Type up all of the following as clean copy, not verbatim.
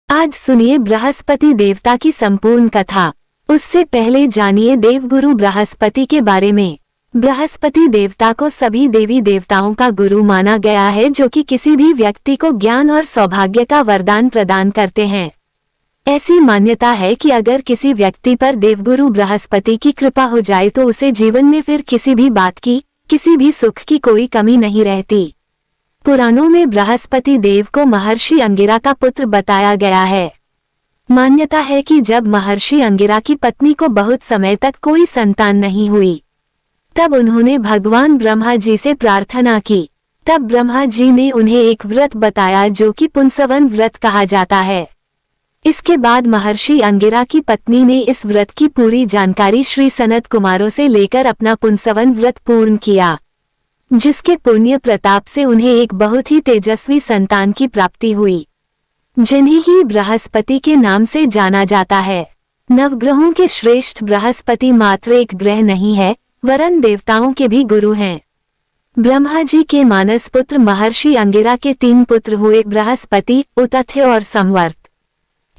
आज सुनिए बृहस्पति देवता की संपूर्ण कथा। उससे पहले जानिए देवगुरु बृहस्पति के बारे में। बृहस्पति देवता को सभी देवी देवताओं का गुरु माना गया है, जो कि किसी भी व्यक्ति को ज्ञान और सौभाग्य का वरदान प्रदान करते हैं। ऐसी मान्यता है कि अगर किसी व्यक्ति पर देवगुरु बृहस्पति की कृपा हो जाए तो उसे जीवन में फिर किसी भी बात की, किसी भी सुख की कोई कमी नहीं रहती। पुराणों में बृहस्पति देव को महर्षि अंगिरा का पुत्र बताया गया है। मान्यता है कि जब महर्षि अंगिरा की पत्नी को बहुत समय तक कोई संतान नहीं हुई, तब उन्होंने भगवान ब्रह्मा जी से प्रार्थना की। तब ब्रह्मा जी ने उन्हें एक व्रत बताया जो कि पुंसवन व्रत कहा जाता है। इसके बाद महर्षि अंगिरा की पत्नी ने इस व्रत की पूरी जानकारी श्री सनत कुमारों से लेकर अपना पुंसवन व्रत पूर्ण किया, जिसके पुण्य प्रताप से उन्हें एक बहुत ही तेजस्वी संतान की प्राप्ति हुई, जिन्हें ही बृहस्पति के नाम से जाना जाता है। नवग्रहों के श्रेष्ठ बृहस्पति मात्र एक ग्रह नहीं है, वरन देवताओं के भी गुरु हैं। ब्रह्मा जी के मानस पुत्र महर्षि अंगिरा के 3 पुत्र हुए, बृहस्पति, उतथ्य और संवर्त।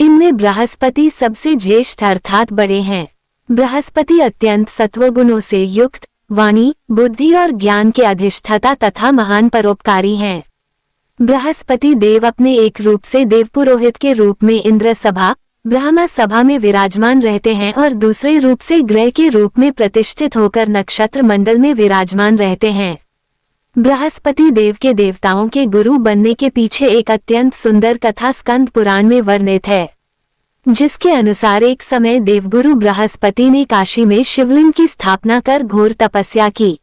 इनमें बृहस्पति सबसे ज्येष्ठ अर्थात बड़े हैं। बृहस्पति अत्यंत सत्वगुणों से युक्त, वाणी, बुद्धि और ज्ञान के अधिष्ठाता तथा महान परोपकारी हैं। बृहस्पति देव अपने एक रूप से देवपुरोहित के रूप में इंद्र सभा, ब्रह्मा सभा में विराजमान रहते हैं और दूसरे रूप से ग्रह के रूप में प्रतिष्ठित होकर नक्षत्र मंडल में विराजमान रहते हैं। बृहस्पति देव के देवताओं के गुरु बनने के पीछे एक अत्यंत सुंदर कथा स्कंद पुराण में वर्णित है, जिसके अनुसार एक समय देवगुरु बृहस्पति ने काशी में शिवलिंग की स्थापना कर घोर तपस्या की।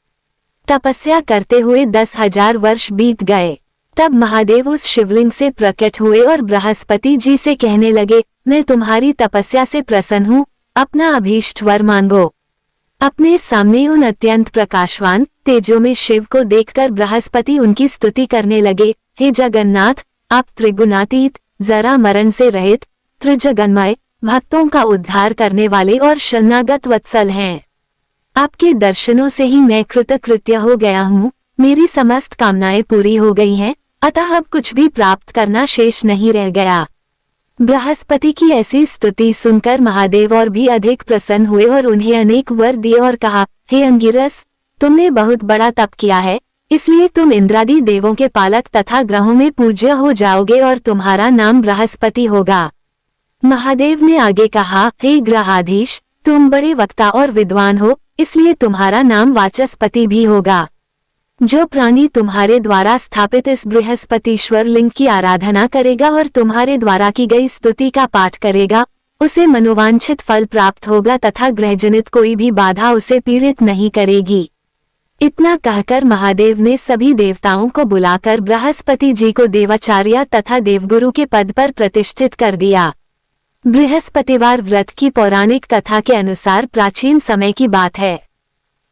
तपस्या करते हुए 10,000 वर्ष बीत गए। तब महादेव उस शिवलिंग से प्रकट हुए और बृहस्पति जी से कहने लगे, मैं तुम्हारी तपस्या से प्रसन्न हूँ, अपना अभीष्ट वर मांगो। अपने सामने उन अत्यंत प्रकाशवान तेजोमय शिव को देखकर बृहस्पति उनकी स्तुति करने लगे, हे जगन्नाथ, आप त्रिगुणातीत, जरा मरण से रहित, त्रिजगन्मय, भक्तों का उद्धार करने वाले और शरणागत वत्सल हैं। आपके दर्शनों से ही मैं कृतकृत्य हो गया हूँ, मेरी समस्त कामनाएं पूरी हो गई हैं, अतः अब कुछ भी प्राप्त करना शेष नहीं रह गया। बृहस्पति की ऐसी स्तुति सुनकर महादेव और भी अधिक प्रसन्न हुए और उन्हें अनेक वर दिए और कहा, हे अंगिरस, तुमने बहुत बड़ा तप किया है, इसलिए तुम इंद्रादि देवों के पालक तथा ग्रहों में पूज्य हो जाओगे और तुम्हारा नाम बृहस्पति होगा। महादेव ने आगे कहा, हे ग्रहाधीश, तुम बड़े वक्ता और विद्वान हो, इसलिए तुम्हारा नाम वाचस्पति भी होगा। जो प्राणी तुम्हारे द्वारा स्थापित इस बृहस्पतिश्वर लिंग की आराधना करेगा और तुम्हारे द्वारा की गई स्तुति का पाठ करेगा, उसे मनोवांछित फल प्राप्त होगा तथा ग्रहजनित कोई भी बाधा उसे पीड़ित नहीं करेगी। इतना कहकर महादेव ने सभी देवताओं को बुलाकर बृहस्पति जी को देवाचार्य तथा देवगुरु के पद पर प्रतिष्ठित कर दिया। बृहस्पतिवार व्रत की पौराणिक कथा के अनुसार प्राचीन समय की बात है।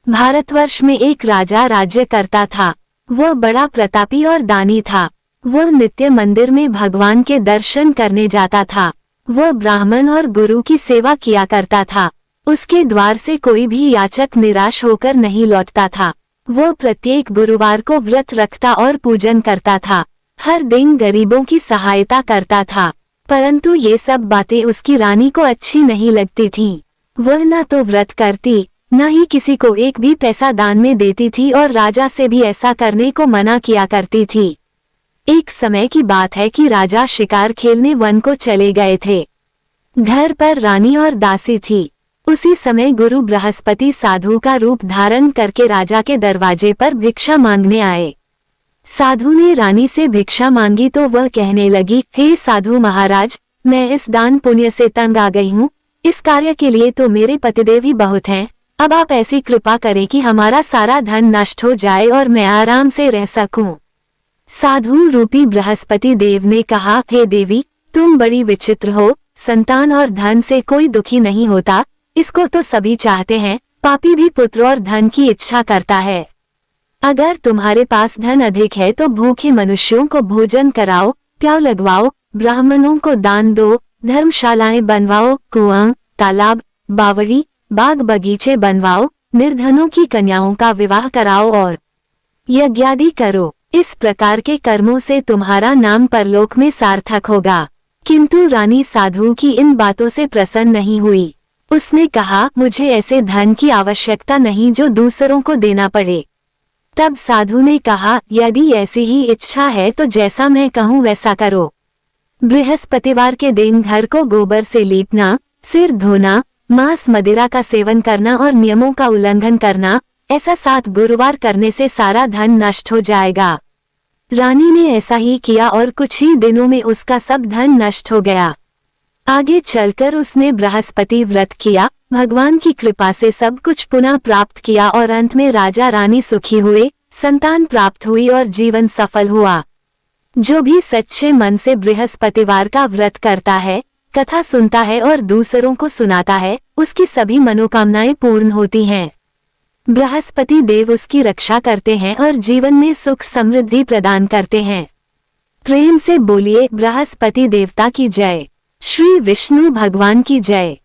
भारतवर्ष में एक राजा राज्य करता था। वह बड़ा प्रतापी और दानी था। वह नित्य मंदिर में भगवान के दर्शन करने जाता था। वह ब्राह्मण और गुरु की सेवा किया करता था। उसके द्वार से कोई भी याचक निराश होकर नहीं लौटता था। वह प्रत्येक गुरुवार को व्रत रखता और पूजन करता था। हर दिन गरीबों की सहायता करता था। परंतु ये सब बातें उसकी रानी को अच्छी नहीं लगती थीं। वह न तो व्रत करती, न ही किसी को एक भी पैसा दान में देती थी और राजा से भी ऐसा करने को मना किया करती थी। एक समय की बात है कि राजा शिकार खेलने वन को चले गए थे। घर पर रानी और दासी थी। उसी समय गुरु बृहस्पति साधु का रूप धारण करके राजा के दरवाजे पर भिक्षा मांगने आए। साधु ने रानी से भिक्षा मांगी तो वह कहने लगी, हे साधु महाराज, मैं इस दान पुण्य से तंग आ गई हूँ। इस कार्य के लिए तो मेरे पतिदेव ही बहुत हैं। अब आप ऐसी कृपा करें कि हमारा सारा धन नष्ट हो जाए और मैं आराम से रह सकूं। साधु रूपी बृहस्पति देव ने कहा, हे देवी, तुम बड़ी विचित्र हो। संतान और धन से कोई दुखी नहीं होता, इसको तो सभी चाहते हैं। पापी भी पुत्र और धन की इच्छा करता है। अगर तुम्हारे पास धन अधिक है तो भूखे मनुष्यों को भोजन कराओ, प्याव लगवाओ, ब्राह्मणों को दान दो, धर्मशालाएं बनवाओ, कुआं, तालाब, बावड़ी, बाग बगीचे बनवाओ, निर्धनों की कन्याओं का विवाह कराओ और यज्ञादि करो। इस प्रकार के कर्मों से तुम्हारा नाम परलोक में सार्थक होगा। किंतु रानी साधु की इन बातों से प्रसन्न नहीं हुई। उसने कहा, मुझे ऐसे धन की आवश्यकता नहीं जो दूसरों को देना पड़े। तब साधु ने कहा, यदि ऐसी ही इच्छा है तो जैसा मैं कहूँ वैसा करो। बृहस्पतिवार के दिन घर को गोबर से लीपना, सिर धोना, मांस मदिरा का सेवन करना और नियमों का उल्लंघन करना, ऐसा 7 गुरुवार करने से सारा धन नष्ट हो जाएगा। रानी ने ऐसा ही किया और कुछ ही दिनों में उसका सब धन नष्ट हो गया। आगे चलकर उसने बृहस्पति व्रत किया, भगवान की कृपा से सब कुछ पुनः प्राप्त किया और अंत में राजा रानी सुखी हुए, संतान प्राप्त हुई और जीवन सफल हुआ। जो भी सच्चे मन से बृहस्पतिवार का व्रत करता है, कथा सुनता है और दूसरों को सुनाता है, उसकी सभी मनोकामनाएं पूर्ण होती हैं। बृहस्पति देव उसकी रक्षा करते हैं और जीवन में सुख समृद्धि प्रदान करते हैं। प्रेम से बोलिए, बृहस्पति देवता की जय। श्री विष्णु भगवान की जय।